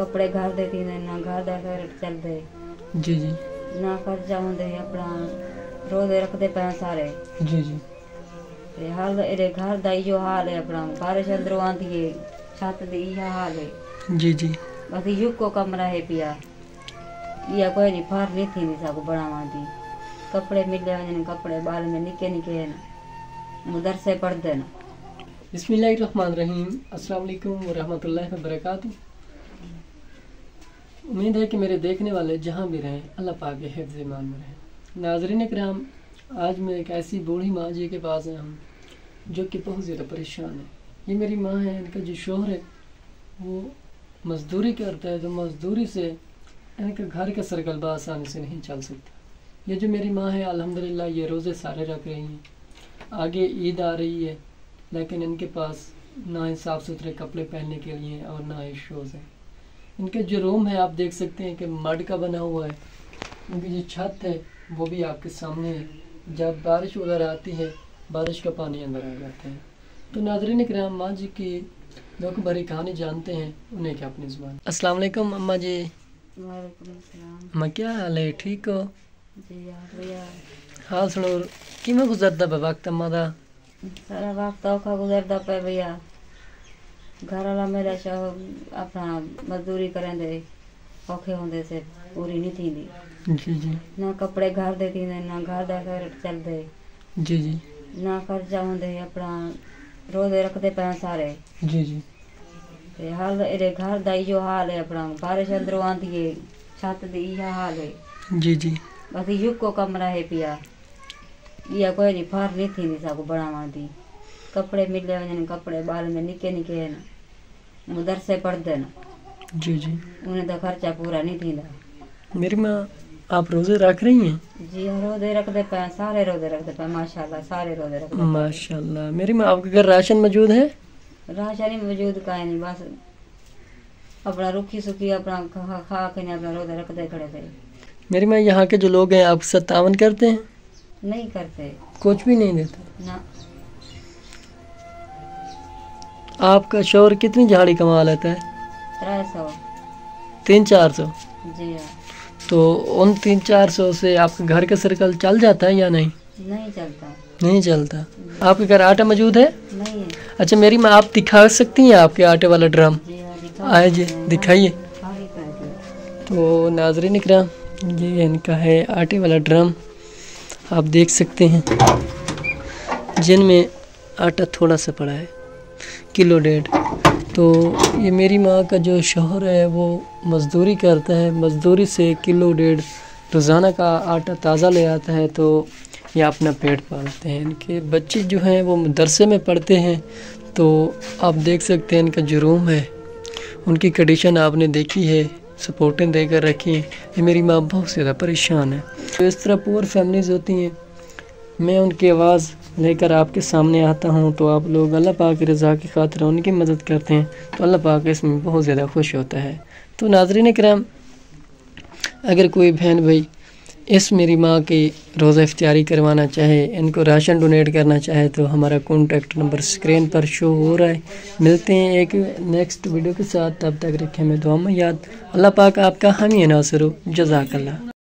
कपड़े घर दे दी ना घर दा चलते जी जी ना खर्चा होंदे अपना रोजे रखते पे सारे जी जी ते हाल एरे घर दा इहो हाल है अपना बारिश अंदरों आंदी है छत दी इहा हाल है जी जी बस युग को कमरा है पिया या कोई नहीं फार नहीं थी साको बनावा दी कपड़े मिले वजन कपड़े बाल में निके निके न मदरसे पढ़ते न बिस्मिल्लाहिर्रहमानिर्रहीम अस्सलाम वालेकुम व रहमतुल्लाहि व बरकातुहू। उम्मीद है कि मेरे देखने वाले जहाँ भी रहें अल्लाह पाक के हिफ्ज़ ईमान में रहें। नाज़रीन किराम, आज मैं एक ऐसी बूढ़ी माँ जी के पास आया हूँ जो कि बहुत ज़्यादा परेशान है। ये मेरी माँ है, इनका जो शौहर है वो मज़दूरी करता है, तो मज़दूरी से इनका घर का सर्कल आसानी से नहीं चल सकता। ये जो मेरी माँ है अल्हम्दुलिल्लाह ये रोज़े सारे रख रही हैं। आगे ईद आ रही है लेकिन इनके पास ना ही साफ़ सुथरे कपड़े पहनने के लिए और ना ही शूज़ हैं। इनके जो रूम है आप देख सकते हैं कि मड का बना हुआ है। उनकी जो छत है वो भी आपके सामने है। जब बारिश वगैरह आती है बारिश का पानी अंदर आ जाता है। तो नाज़रीन किराम, माँ जी की दुख भरी कहानी जानते हैं उन्हें क्या अपनी ज़ुबान। अस्सलाम वालेकुम अम्मा जी। वालेकुम सलाम। अम्मा क्या हाल है, ठीक हो? जी यार भैया हाल सुनो, किमें गुजरता पे वक्त अम्मा दा? सारा वक्त औखा गुजरता पे भैया। घर वाला मेरा अपना मजदूरी करें दे औखे होंदे से पूरी नहीं थी जी जी ना कपड़े घर दे दी ना घर दा चलते जी जी ना खर्चा होंदे अपना रोजे रखते पे सारे जी जी ते हाल एरे घर दा इहो हाल है अपना बारिश अंदरों आंदी है छत दी इहा हाल है जी जी बस युग को कमरा है पिया या कोई नहीं फार नहीं थी साको बनावा दी कपड़े मिले वजन कपड़े बाल में निके निके न मदरसे पढ़ते न जी जी उन्हें तो खर्चा पूरा नहीं थींदा। मेरी माँ आप रोज़े रख रही हैं? जी रोजे रखते पे सारे रोजे रखते पे माशाल्लाह सारे रोजे रखते पे। माशाल्लाह। मेरी माँ आपके घर राशन मौजूद है? राशन ही मौजूद का नहीं, बस अपना रुखी सुखी अपना खा के नहीं अपना रोजे रखते खड़े थे। मेरी माँ यहाँ के जो लोग हैं आपके साथ तावन करते हैं? नहीं करते, कुछ भी नहीं देते ना। आपका शौहर कितनी झाड़ी कमा लेता है? 300 300-400? जी हाँ। तो उन 300-400 से आपके घर का सर्कल चल जाता है या नहीं? नहीं चलता। नहीं चलता। आपके घर आटा मौजूद है? नहीं है। अच्छा मेरी माँ आप दिखा सकती हैं आपके आटे वाला ड्रम? जी हाँ आए जी दिखाइए। खाली कर दिया। तो नाज़रीन इकराम, ये इनका है आटे वाला ड्रम, आप देख सकते हैं जिनमें आटा थोड़ा सा पड़ा है, 1.5 किलो। तो ये मेरी माँ का जो शौहर है वो मज़दूरी करता है, मज़दूरी से 1.5 किलो रोज़ाना का आटा ताज़ा ले आता है, तो ये अपना पेट पालते हैं। इनके बच्चे जो हैं वो मदरसे में पढ़ते हैं। तो आप देख सकते हैं इनका जो रूम है उनकी कंडीशन आपने देखी है, सपोर्टें देकर रखी हैं। ये मेरी माँ बहुत ज़्यादा परेशान है। तो इस तरह पुअर फैमिलीज़ होती हैं, मैं उनकी आवाज़ लेकर आपके सामने आता हूँ तो आप लोग अल्लाह पाक की रज़ा की खातिर उनकी मदद करते हैं, तो अल्लाह पाक इसमें बहुत ज़्यादा खुश होता है। तो नाज़रीन किराम, अगर कोई बहन भाई इस मेरी माँ की रोज़ा इफ्तियारी करवाना चाहे, इनको राशन डोनेट करना चाहे, तो हमारा कॉन्टैक्ट नंबर स्क्रीन पर शो हो रहा है। मिलते हैं एक नेक्स्ट वीडियो के साथ, तब तक रखें मैं दुआ में याद। अल्लाह पाक आपका हामी नासिर हो। जज़ाकल्लाह।